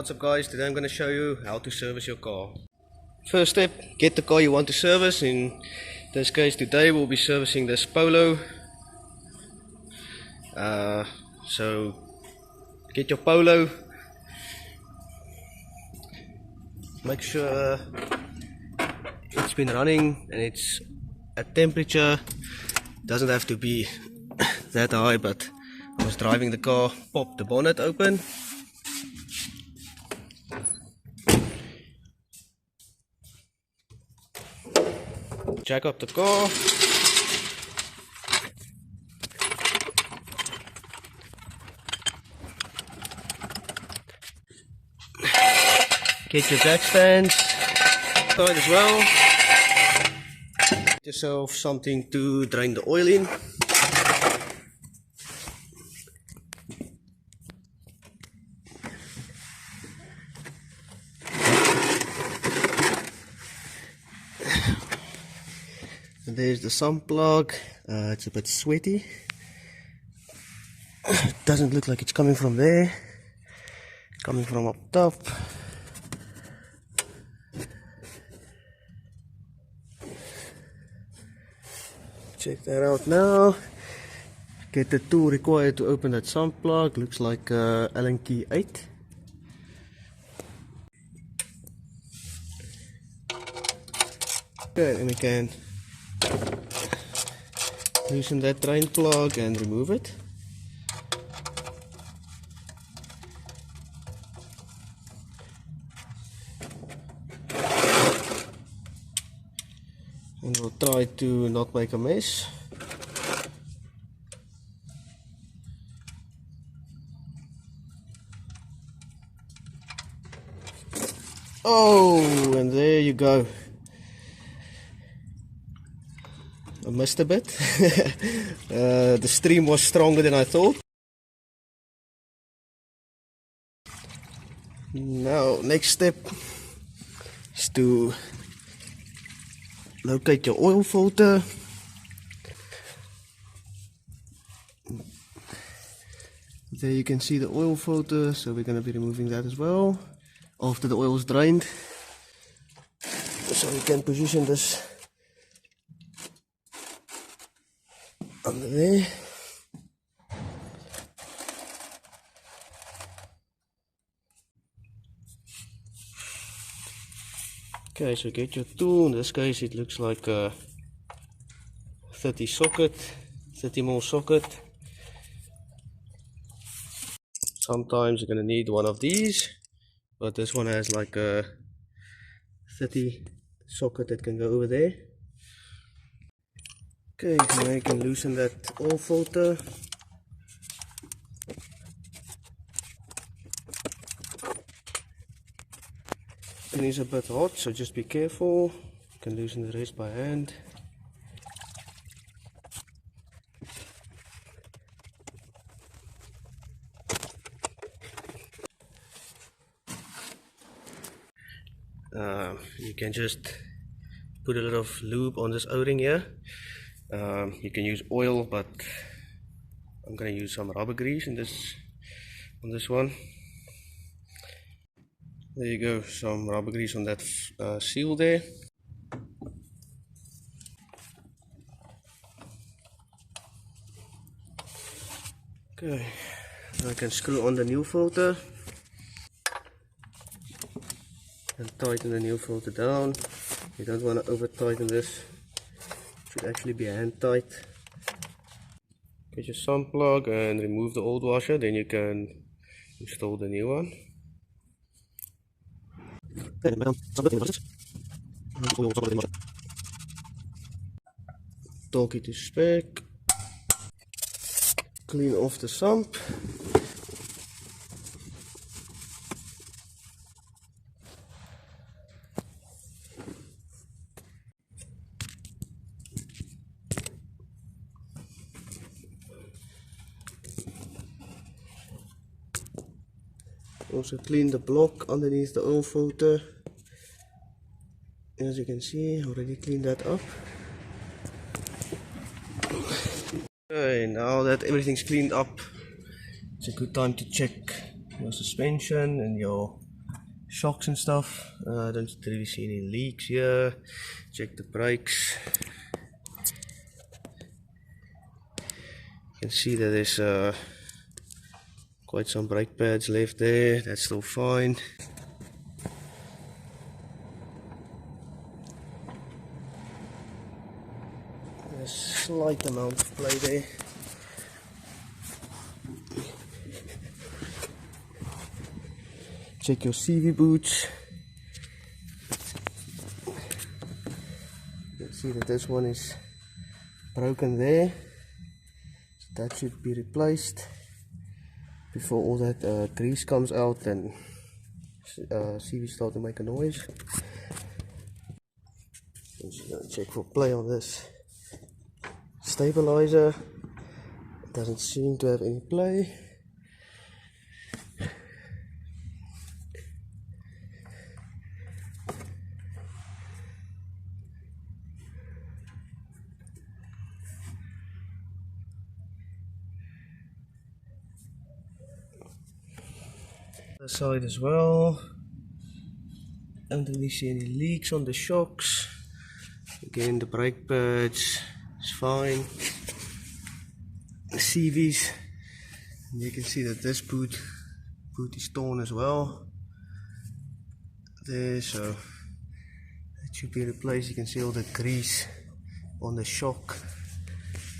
What's up guys, today I'm going to show you how to service your car. First step, get the car you want to service. In this case today we'll be servicing this Polo. So get your Polo, make sure it's been running and it's at temperature. Doesn't have to be that high, but I was driving the car, popped the bonnet open. Jack up the car. Get your jack stands tied as well. Get yourself something to drain the oil in. And there's the sump plug. It's a bit sweaty. It doesn't look like it's coming from there. It's coming from up top. Check that out now. Get the tool required to open that sump plug. Looks like Allen key 8. Okay, and we can loosen that drain plug and remove it. And we'll try to not make a mess. Oh, and there you go. I missed a bit. The stream was stronger than I thought. Now, next step is to locate your oil filter. There you can see the oil filter, so we're going to be removing that as well after the oil is drained. So we can position this under there. Okay, so get your tool. In this case it looks like a 30 mm socket. Sometimes you're going to need one of these, but this one has like a 30 socket that can go over there. Okay, now you can loosen that oil filter. It is a bit hot, so just be careful. You can loosen the rest by hand. You can just put a little lube on this O-ring here. You can use oil, but I'm going to use some rubber grease on this one. There you go, some rubber grease on that seal there. Okay, I can screw on the new filter and tighten the new filter down. You don't want to over tighten this. It should actually be hand tight. Get your sump plug and remove the old washer, then you can install the new one. Torque it to spec. Clean off the sump. Also clean the block underneath the oil filter. As you can see, already cleaned that up. Okay, now that everything's cleaned up, it's a good time to check your suspension and your shocks and stuff. I don't really see any leaks here. Check the brakes. You can see that there's quite some brake pads left there. That's still fine. A slight amount of play there. Check your CV boots. You can see that this one is broken there, so that should be replaced before all that grease comes out and CV start to make a noise. I'm just going to check for play on this stabilizer. It doesn't seem to have any play. The side as well. Don't really see any leaks on the shocks. Again, the brake pads is fine. The CVs, and you can see that this boot is torn as well. There, so it should be replaced. You can see all the grease on the shock,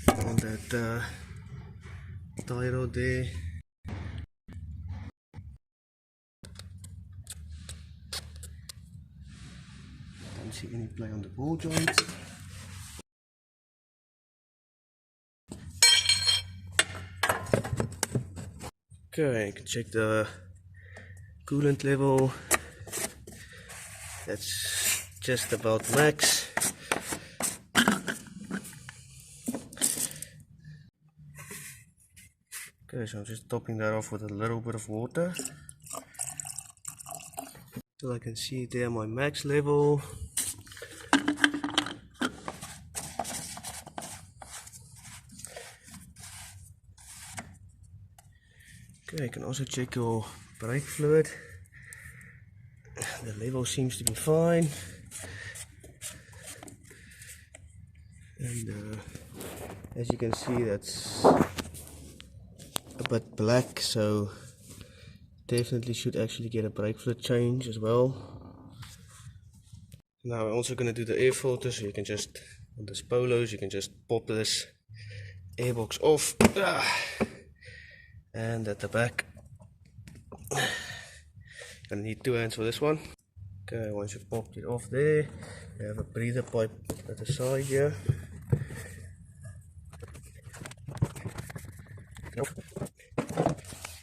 on that tie rod there. Don't see any play on the ball joints. Okay, you can check the coolant level. That's just about max. Okay, so I'm just topping that off with a little bit of water, so I can see there my max level. Okay, you can also check your brake fluid. The level seems to be fine, and as you can see, that's a bit black, so definitely should actually get a brake fluid change as well. Now I'm also going to do the air filter, so you can just, on this polos, you can just pop this airbox off. And at the back, you're going to need 2 hands for this one. Okay, once you've popped it off there, you have a breather pipe at the side here.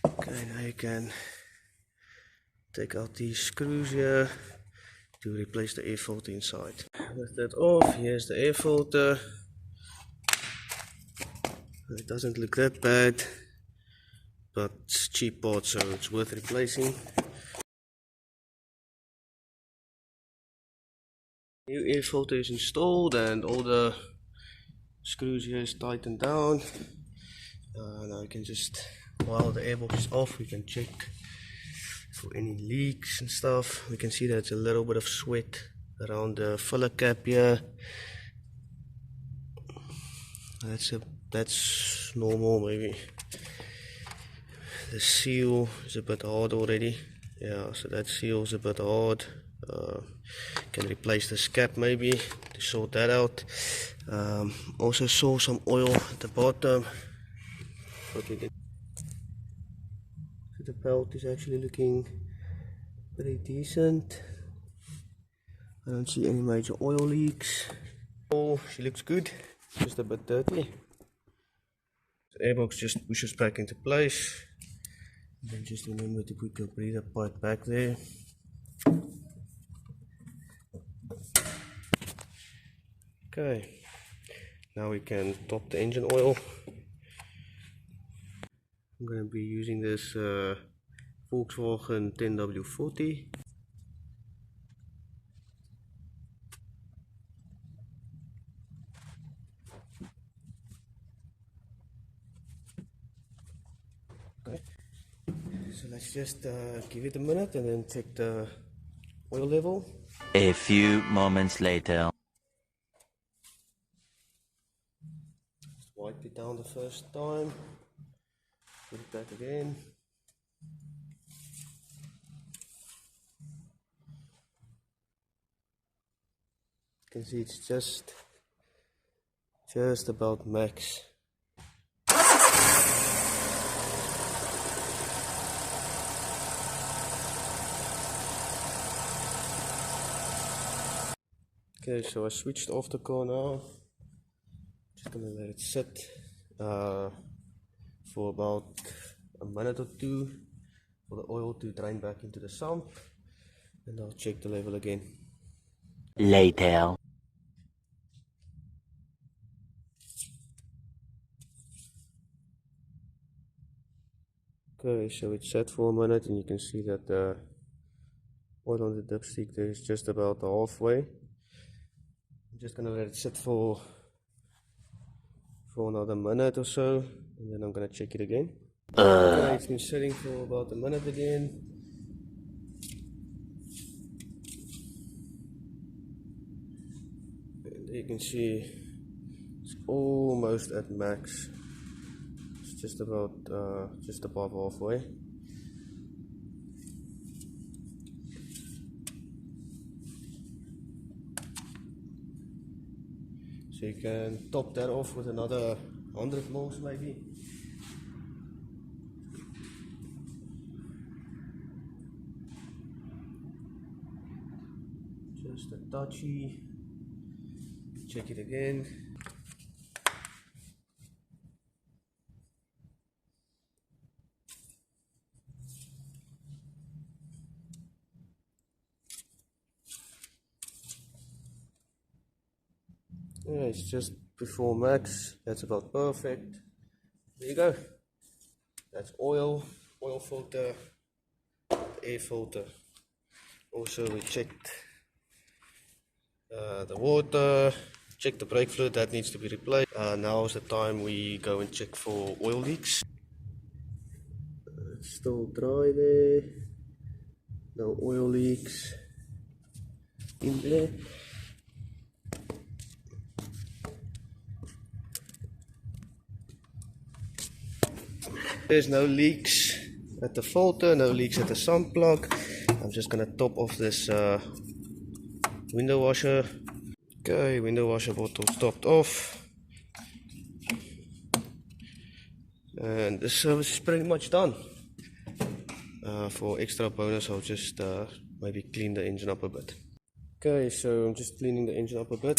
Okay, now you can take out these screws here to replace the air filter inside. With that off, here's the air filter. It doesn't look that bad, but it's cheap part, so it's worth replacing. New air filter is installed and all the screws here is tightened down. Now you can just, while the airbox is off, we can check for any leaks and stuff. We can see that it's a little bit of sweat around the filler cap here. That's normal. Maybe the seal is a bit hard already. Yeah, so that seal is a bit hard. Can replace this cap maybe to sort that out. Also saw some oil at the bottom. But we can, so the belt is actually looking pretty decent. I don't see any major oil leaks. Oh, she looks good, just a bit dirty. The airbox just pushes back into place. And then just remember to put your breather pipe back there. Okay, now we can top the engine oil. I'm going to be using this Volkswagen 10W40. Okay. So let's just give it a minute and then check the oil level. A few moments later. Just wipe it down the first time. Put it back again. You can see it's just about max. Okay, so I switched off the car now. Just gonna let it sit for about a minute or two for the oil to drain back into the sump, and I'll check the level again. Later. Okay, so it's set for a minute and you can see that the oil on the dipstick there is just about halfway. I'm just gonna let it sit for another minute or so, and then I'm gonna check it again. Okay, it's been sitting for about a minute again. And you can see it's almost at max. It's just about just above halfway. So you can top that off with another 100 mils maybe. Just a touchy. Check it again. Yeah, it's just before max. That's about perfect. There you go. That's oil filter, air filter. Also we checked the water, check the brake fluid, that needs to be replaced. Now is the time we go and check for oil leaks. It's still dry there. No oil leaks in there. There's no leaks at the filter, no leaks at the sump plug. I'm just gonna top off this window washer. Okay, window washer bottle topped off. And the service is pretty much done. For extra bonus, I'll just maybe clean the engine up a bit. Okay, so I'm just cleaning the engine up a bit.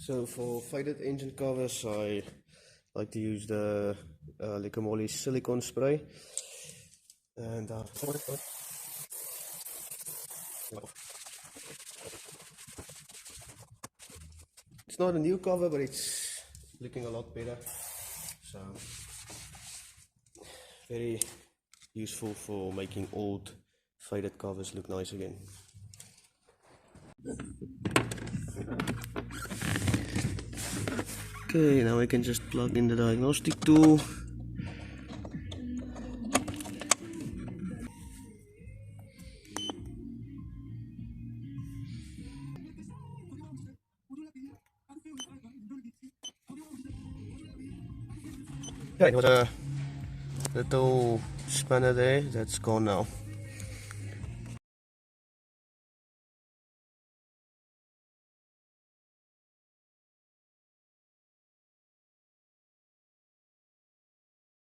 So for faded engine covers, I like to use the Liquimoli silicone spray, and it's not a new cover, but it's looking a lot better. So very useful for making old faded covers look nice again. Okay, now I can just plug in the diagnostic tool. Okay, there was a little spanner there, that's gone now.